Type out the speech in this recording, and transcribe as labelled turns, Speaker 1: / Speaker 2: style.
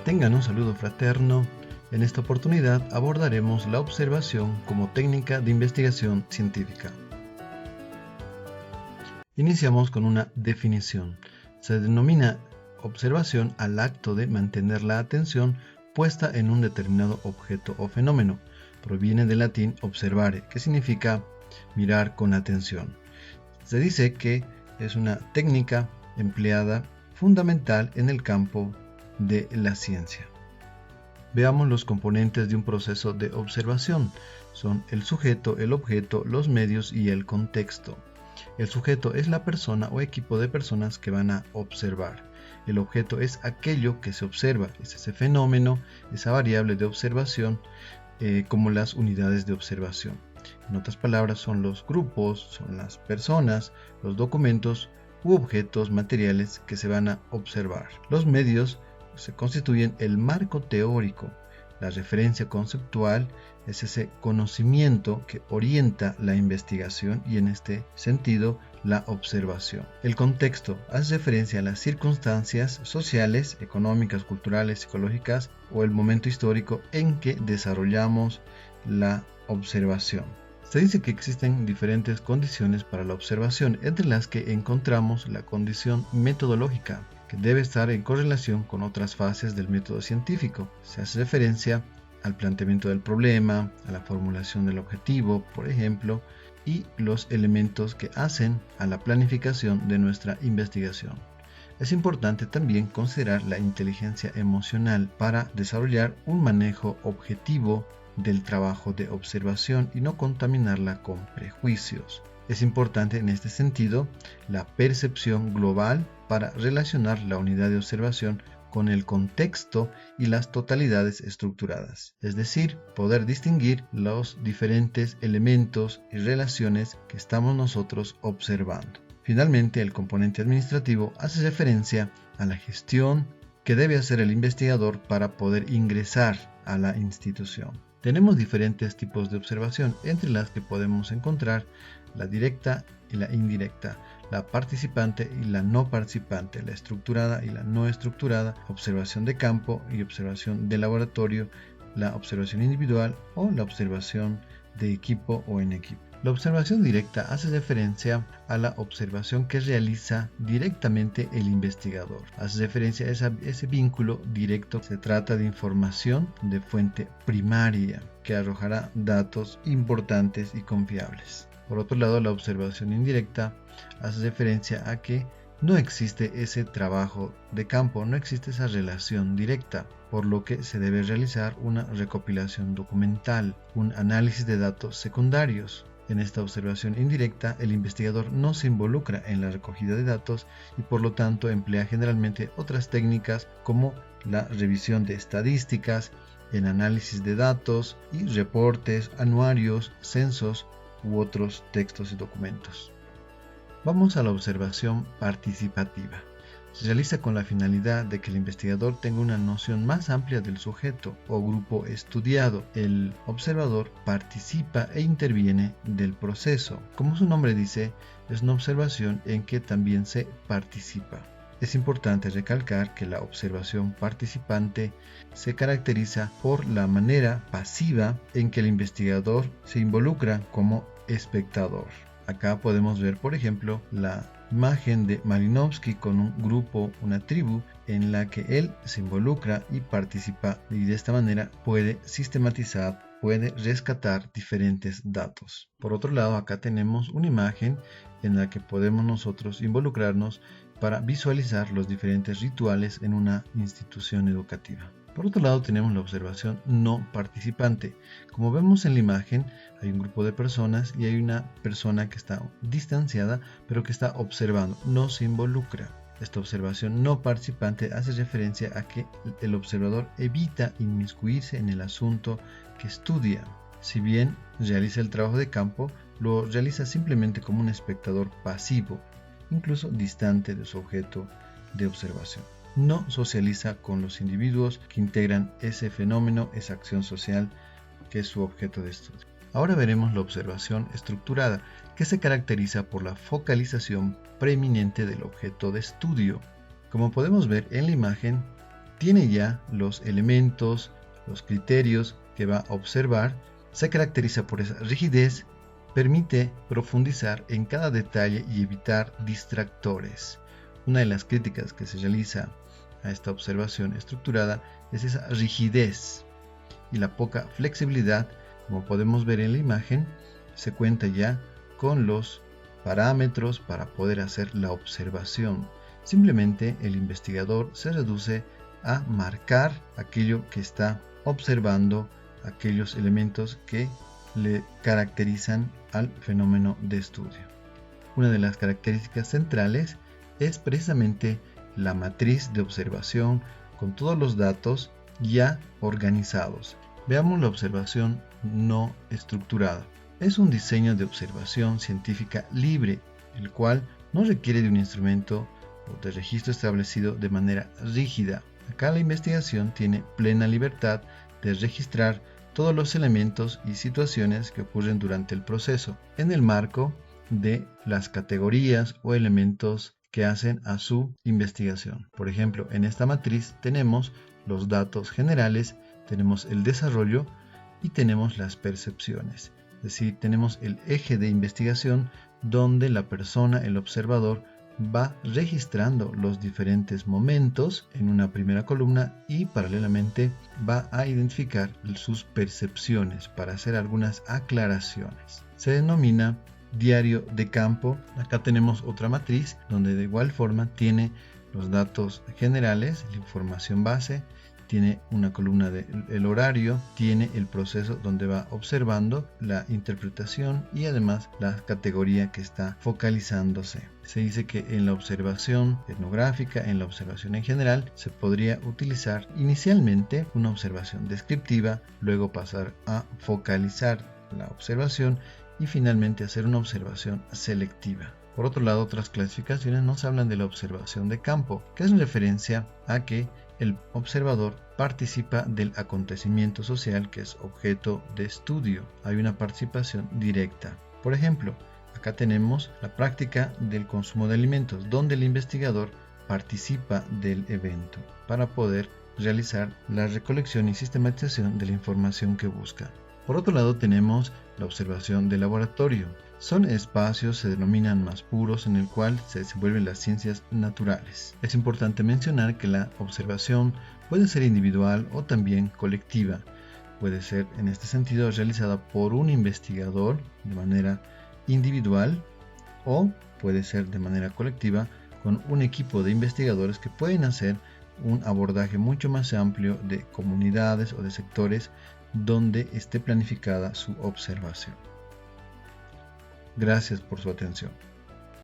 Speaker 1: Tengan un saludo fraterno. En esta oportunidad abordaremos la observación como técnica de investigación científica. Iniciamos con una definición. Se denomina observación al acto de mantener la atención puesta en un determinado objeto o fenómeno. Proviene del latín observare, que significa mirar con atención. Se dice que es una técnica empleada fundamental en el campo de la ciencia. Veamos los componentes de un proceso de observación. Son el sujeto, el objeto, los medios y el contexto. El sujeto es la persona o equipo de personas que van a observar. El objeto es aquello que se observa, es ese fenómeno, esa variable de observación, como las unidades de observación. En otras palabras, son los grupos, son las personas, los documentos u objetos materiales que se van a observar. Los medios se constituyen el marco teórico. La referencia conceptual es ese conocimiento que orienta la investigación y en este sentido la observación. El contexto hace referencia a las circunstancias sociales, económicas, culturales, psicológicas o el momento histórico en que desarrollamos la observación. Se dice que existen diferentes condiciones para la observación, entre las que encontramos la condición metodológica, que debe estar en correlación con otras fases del método científico. Se hace referencia al planteamiento del problema, a la formulación del objetivo, por ejemplo, y los elementos que hacen a la planificación de nuestra investigación. Es importante también considerar la inteligencia emocional para desarrollar un manejo objetivo del trabajo de observación y no contaminarla con prejuicios. Es importante en este sentido la percepción global para relacionar la unidad de observación con el contexto y las totalidades estructuradas, es decir, poder distinguir los diferentes elementos y relaciones que estamos nosotros observando. Finalmente, el componente administrativo hace referencia a la gestión que debe hacer el investigador para poder ingresar a la institución. Tenemos diferentes tipos de observación, entre las que podemos encontrar la directa y la indirecta, la participante y la no participante, la estructurada y la no estructurada, observación de campo y observación de laboratorio, la observación individual o la observación de equipo o en equipo. La observación directa hace referencia a la observación que realiza directamente el investigador. Hace referencia a ese vínculo directo. Se trata de información de fuente primaria que arrojará datos importantes y confiables. Por otro lado, la observación indirecta hace referencia a que no existe ese trabajo de campo, no existe esa relación directa, por lo que se debe realizar una recopilación documental, un análisis de datos secundarios. En esta observación indirecta, el investigador no se involucra en la recogida de datos y por lo tanto emplea generalmente otras técnicas como la revisión de estadísticas, el análisis de datos y reportes, anuarios, censos u otros textos y documentos. Vamos a la observación participativa. Se realiza con la finalidad de que el investigador tenga una noción más amplia del sujeto o grupo estudiado. El observador participa e interviene del proceso. Como su nombre dice, es una observación en que también se participa. Es importante recalcar que la observación participante se caracteriza por la manera pasiva en que el investigador se involucra como espectador. Acá podemos ver, por ejemplo, la imagen de Malinowski con un grupo, una tribu, en la que él se involucra y participa y de esta manera puede sistematizar, puede rescatar diferentes datos. Por otro lado, acá tenemos una imagen en la que podemos nosotros involucrarnos para visualizar los diferentes rituales en una institución educativa. Por otro lado, tenemos la observación no participante. Como vemos en la imagen, hay un grupo de personas y hay una persona que está distanciada, pero que está observando, no se involucra. Esta observación no participante hace referencia a que el observador evita inmiscuirse en el asunto que estudia. Si bien realiza el trabajo de campo, lo realiza simplemente como un espectador pasivo, incluso distante de su objeto de observación. No socializa con los individuos que integran ese fenómeno, esa acción social que es su objeto de estudio. Ahora veremos la observación estructurada, que se caracteriza por la focalización preeminente del objeto de estudio. Como podemos ver en la imagen, tiene ya los elementos, los criterios que va a observar, se caracteriza por esa rigidez, permite profundizar en cada detalle y evitar distractores. Una de las críticas que se realiza a esta observación estructurada es esa rigidez y la poca flexibilidad. Como podemos ver en la imagen, se cuenta ya con los parámetros para poder hacer la observación. Simplemente el investigador se reduce a marcar aquello que está observando, aquellos elementos que le caracterizan al fenómeno de estudio. Una de las características centrales es precisamente la matriz de observación con todos los datos ya organizados. Veamos la observación no estructurada. Es un diseño de observación científica libre, el cual no requiere de un instrumento o de registro establecido de manera rígida. Acá la investigación tiene plena libertad de registrar todos los elementos y situaciones que ocurren durante el proceso, en el marco de las categorías o elementos que hacen a su investigación. Por ejemplo, en esta matriz tenemos los datos generales, tenemos el desarrollo y tenemos las percepciones. Es decir, tenemos el eje de investigación donde la persona, el observador, va registrando los diferentes momentos en una primera columna y paralelamente va a identificar sus percepciones para hacer algunas aclaraciones. Se denomina diario de campo. Acá tenemos otra matriz donde de igual forma tiene los datos generales, la información base, tiene una columna del horario, tiene el proceso donde va observando la interpretación y además la categoría que está focalizándose. Se dice que en la observación etnográfica, en la observación en general, se podría utilizar inicialmente una observación descriptiva, luego pasar a focalizar la observación y finalmente hacer una observación selectiva. Por otro lado, otras clasificaciones nos hablan de la observación de campo, que es en referencia a que el observador participa del acontecimiento social que es objeto de estudio. Hay una participación directa. Por ejemplo, acá tenemos la práctica del consumo de alimentos, donde el investigador participa del evento para poder realizar la recolección y sistematización de la información que busca. Por otro lado, tenemos la observación de laboratorio. Son espacios, se denominan más puros, en el cual se desenvuelven las ciencias naturales. Es importante mencionar que la observación puede ser individual o también colectiva. Puede ser, en este sentido, realizada por un investigador de manera individual o puede ser de manera colectiva con un equipo de investigadores que pueden hacer un abordaje mucho más amplio de comunidades o de sectores donde esté planificada su observación. Gracias por su atención.